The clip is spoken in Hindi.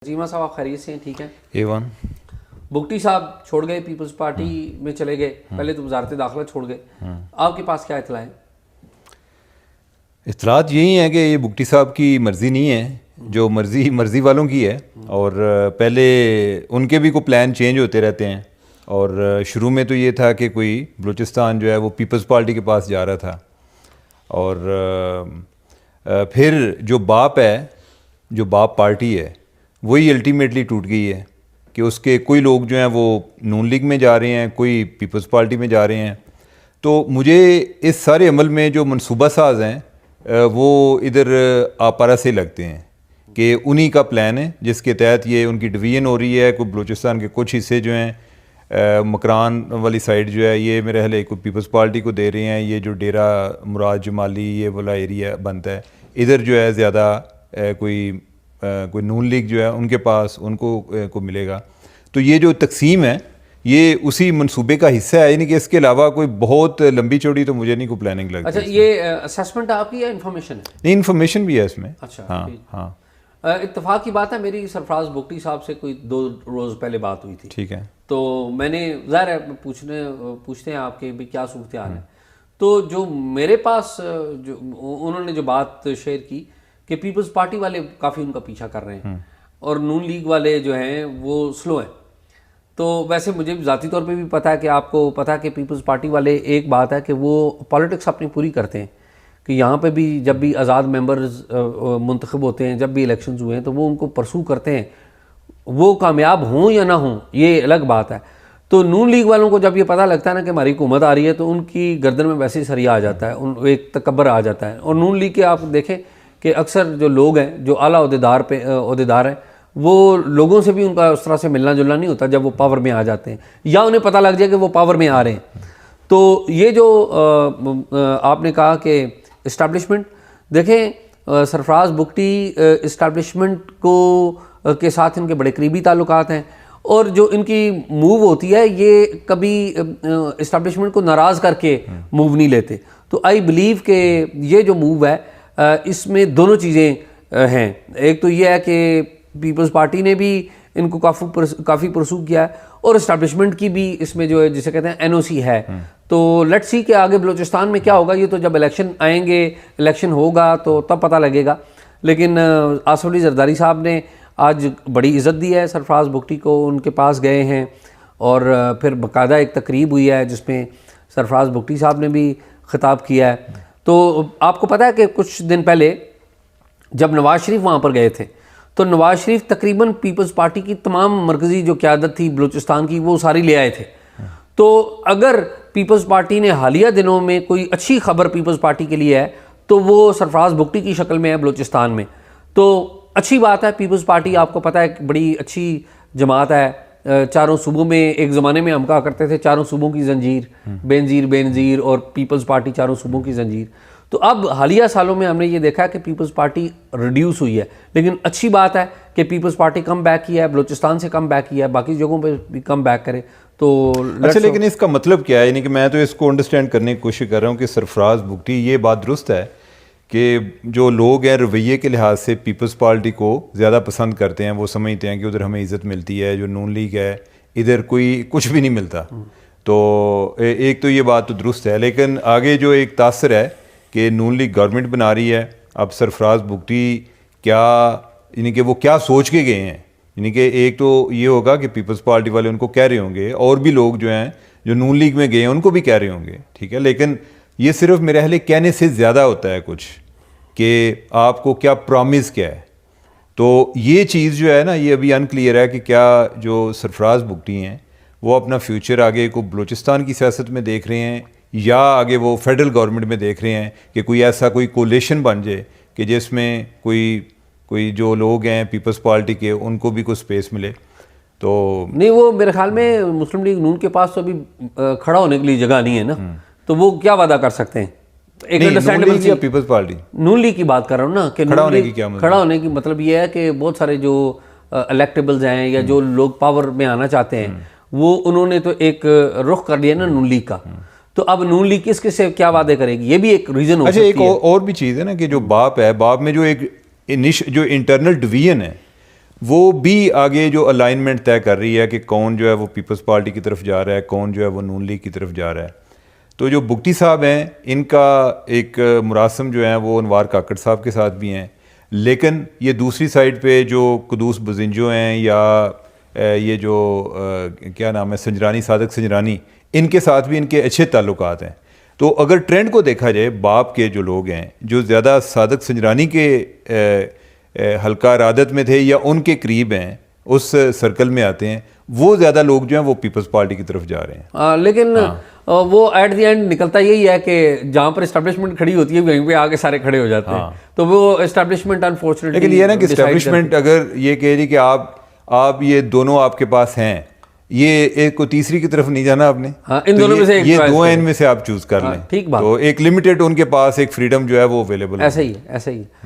जीमा साहब आप खैरियत से हैं? ठीक है। A1 बुगटी साहब छोड़ गए, पीपल्स पार्टी में चले गए, पहले तो वजारत दाखिला छोड़ गए। आपके पास क्या इतला है? इतलात यही है कि ये बुगटी साहब की मर्ज़ी नहीं है, जो मर्ज़ी वालों की है। और पहले उनके भी कोई प्लान चेंज होते रहते हैं। और शुरू में तो ये था कि कोई बलूचिस्तान जो है वो पीपल्स पार्टी के पास जा रहा था। और फिर जो बाप पार्टी है वही अल्टीमेटली टूट गई है कि उसके कोई लोग जो हैं वो नून लीग में जा रहे हैं, कोई पीपल्स पार्टी में जा रहे हैं। तो मुझे इस सारे अमल में जो मनसूबा साज हैं वो इधर आपारा से लगते हैं कि उन्हीं का प्लान है जिसके तहत ये उनकी डिवीज़न हो रही है। कोई बलूचिस्तान के कुछ हिस्से जो हैं मकरान वाली साइड जो है ये मेरे ख्याल कोई पीपल्स पार्टी को दे रहे हैं। ये जो डेरा मुराद जमाली ये वाला एरिया बनता है, इधर जो है ज़्यादा कोई नून लीग जो है उनके पास उनको मिलेगा। तो ये जो तकसीम है ये उसी मंसूबे का हिस्सा है, यानी कि इसके अलावा कोई बहुत लंबी चौड़ी तो मुझे नहीं कोई प्लानिंग लगती। अच्छा, ये असेसमेंट आपकी या इन्फॉर्मेशन है? नहीं, इन्फॉर्मेशन भी है इसमें। अच्छा, हाँ। इत्तेफाक की बात है, मेरी सरफराज बुगटी साहब से कोई 2 रोज़ पहले बात हुई थी। ठीक है। तो मैंने ज़ाहिर है पूछते हैं आपके भी क्या सूरत हाल है। तो जो मेरे पास जो उन्होंने जो बात शेयर की कि पीपल्स पार्टी वाले काफ़ी उनका पीछा कर रहे हैं और नून लीग वाले जो हैं वो स्लो हैं। तो वैसे मुझे ज़ाती तौर पे भी पता है कि आपको पता है कि पीपल्स पार्टी वाले एक बात है कि वो पॉलिटिक्स अपनी पूरी करते हैं कि यहाँ पे भी जब भी आज़ाद मेंबर्स मुंतखब होते हैं, जब भी इलेक्शंस हुए हैं तो वो उनको परसू करते हैं, वो कामयाब हों या ना हों ये अलग बात है। तो नून लीग वालों को जब ये पता लगता है ना कि हमारी हुकूमत आ रही है तो उनकी गर्दन में वैसे ही सरिया आ जाता है, एक तकब्बर आ जाता है। और नून लीग के आप देखें कि अक्सर जो लोग हैं जो आला ओहदेदार हैं वो लोगों से भी उनका उस तरह से मिलना जुलना नहीं होता जब वो पावर में आ जाते हैं या उन्हें पता लग जाए कि वो पावर में आ रहे हैं। तो ये जो आपने कहा कि इस्टेब्लिशमेंट, देखें सरफराज बुगटी इस्टेब्लिशमेंट के साथ इनके बड़े करीबी ताल्लुकात हैं और जो इनकी मूव होती है ये कभी इस्टेब्लिशमेंट को नाराज़ करके मूव नहीं लेते। तो आई बिलीव कि ये जो मूव है इसमें दोनों चीज़ें हैं। एक तो ये है कि पीपल्स पार्टी ने भी इनको काफ़ी परसू किया है और इस्टेब्लिशमेंट की भी इसमें जो है जिसे कहते हैं एनओसी है। तो लेट्स सी कि आगे बलूचिस्तान में क्या होगा, ये तो जब इलेक्शन आएंगे, इलेक्शन होगा तो तब पता लगेगा। लेकिन आसिफ अली जरदारी साहब ने आज बड़ी इज़्ज़त दी है सरफराज बुगटी को, उनके पास गए हैं और फिर बाकायदा एक तकरीब हुई है जिसमें सरफराज बुगटी साहब ने भी खिताब किया है। तो आपको पता है कि कुछ दिन पहले जब नवाज़ शरीफ वहाँ पर गए थे तो नवाज़ शरीफ तकरीबन पीपल्स पार्टी की तमाम मरकज़ी जो क़यादत थी बलूचिस्तान की वो सारी ले आए थे। तो अगर पीपल्स पार्टी ने हालिया दिनों में कोई अच्छी खबर पीपल्स पार्टी के लिए है तो वो सरफराज बुगटी की शक्ल में है बलूचिस्तान में। तो अच्छी बात है, पीपल्स पार्टी आपको पता है बड़ी अच्छी जमात है। चारों सूबों में एक ज़माने में हम कहा करते थे चारों सूबों की जंजीर, बेनज़ीर और पीपल्स पार्टी चारों सूबों की जंजीर। तो अब हालिया सालों में हमने ये देखा है कि पीपल्स पार्टी रिड्यूस हुई है, लेकिन अच्छी बात है कि पीपल्स पार्टी कम बैक किया है, बलूचिस्तान से कम बैक किया है, बाकी जगहों पे भी कम बैक करे। तो अच्छा, लेकिन इसका मतलब क्या है? यानी कि मैं तो इसको अंडरस्टैंड करने की कोशिश कर रहा हूँ कि सरफराज बुगटी ये बात दुरुस्त है कि जो लोग हैं रवैये के लिहाज से पीपल्स पार्टी को ज़्यादा पसंद करते हैं, वो समझते हैं कि उधर हमें इज़्ज़त मिलती है, जो नून लीग है इधर कोई कुछ भी नहीं मिलता। तो एक तो ये बात तो दुरुस्त है, लेकिन आगे जो एक तासर है कि नून लीग गवर्नमेंट बना रही है, अब सरफराज बुगटी क्या यानी कि वो क्या सोच के गए हैं, यानी कि एक तो ये होगा कि पीपल्स पार्टी वाले उनको कह रहे होंगे और भी लोग जो हैं जो नून लीग में गए हैं उनको भी कह रहे होंगे, ठीक है। लेकिन ये सिर्फ मेरे ख्याल कहने से ज़्यादा होता है कुछ कि आपको क्या प्रॉमिस क्या है। तो ये चीज़ जो है ना ये अभी अनक्लियर है कि क्या जो सरफराज बुगटी हैं वो अपना फ्यूचर आगे को बलूचिस्तान की सियासत में देख रहे हैं या आगे वो फेडरल गवर्नमेंट में देख रहे हैं कि कोई ऐसा कोई कोलिशन बन जाए कि जिसमें कोई जो लोग हैं पीपल्स पार्टी के उनको भी कुछ स्पेस मिले। तो नहीं, वो मेरे ख्याल में मुस्लिम लीग नून के पास तो अभी खड़ा होने के लिए जगह नहीं है ना, तो वो क्या वादा कर सकते हैं? एक अंडरस्टैंडेबल पीपल्स पार्टी नून लीग की बात कर रहा हूँ ना कि खड़ा होने की क्या मतलब? खड़ा होने की मतलब ये है कि बहुत सारे जो इलेक्टेबल्स हैं या जो लोग पावर में आना चाहते हैं वो उन्होंने तो एक रुख कर लिया ना नून लीग का। तो अब नून लीग किसके से क्या वादे करेगी, ये भी एक रीज़न हो सकती है। और भी चीज़ है ना कि जो बाप है, बाप में जो एक जो इंटरनल डिवीजन है वो भी आगे जो अलाइनमेंट तय कर रही है कि कौन जो है वो पीपल्स पार्टी की तरफ जा रहा है, कौन जो है वो नून लीग की तरफ जा रहा है। तो जो बुगटी साहब हैं, इनका एक मुरासम जो है वो अनवार काकड़ साहब के साथ भी हैं, लेकिन ये दूसरी साइड पे जो कुदूस बुजिंजो हैं या ये जो क्या नाम है संजरानी, सादक संजरानी, इनके साथ भी इनके अच्छे ताल्लुकात हैं। तो अगर ट्रेंड को देखा जाए, बाप के जो लोग हैं जो ज़्यादा सादक संजरानी के हल्का इरादत में थे या उनके करीब हैं, उस सर्कल में आते हैं, वो ज़्यादा लोग जो हैं वो पीपल्स पार्टी की तरफ जा रहे हैं। लेकिन वो एट द एंड निकलता यही है कि जहाँ पर एस्टैब्लिशमेंट खड़ी होती है वहीं पे आके सारे खड़े हो जाते हैं। तो वो एस्टैब्लिशमेंट अनफॉर्चुनेटली, लेकिन ये ना कि एस्टैब्लिशमेंट अगर ये कह रही कि आप ये दोनों आपके पास हैं, ये एक को तीसरी की तरफ नहीं जाना आपने। हाँ, इन दोनों में से एक ये choice दो हैं, करें। इनमें से आप चूज कर लें। ठीक बात। तो एक लिमिटेड उनके पास एक फ्रीडम जो है वो अवेलेबल ऐसे ही है।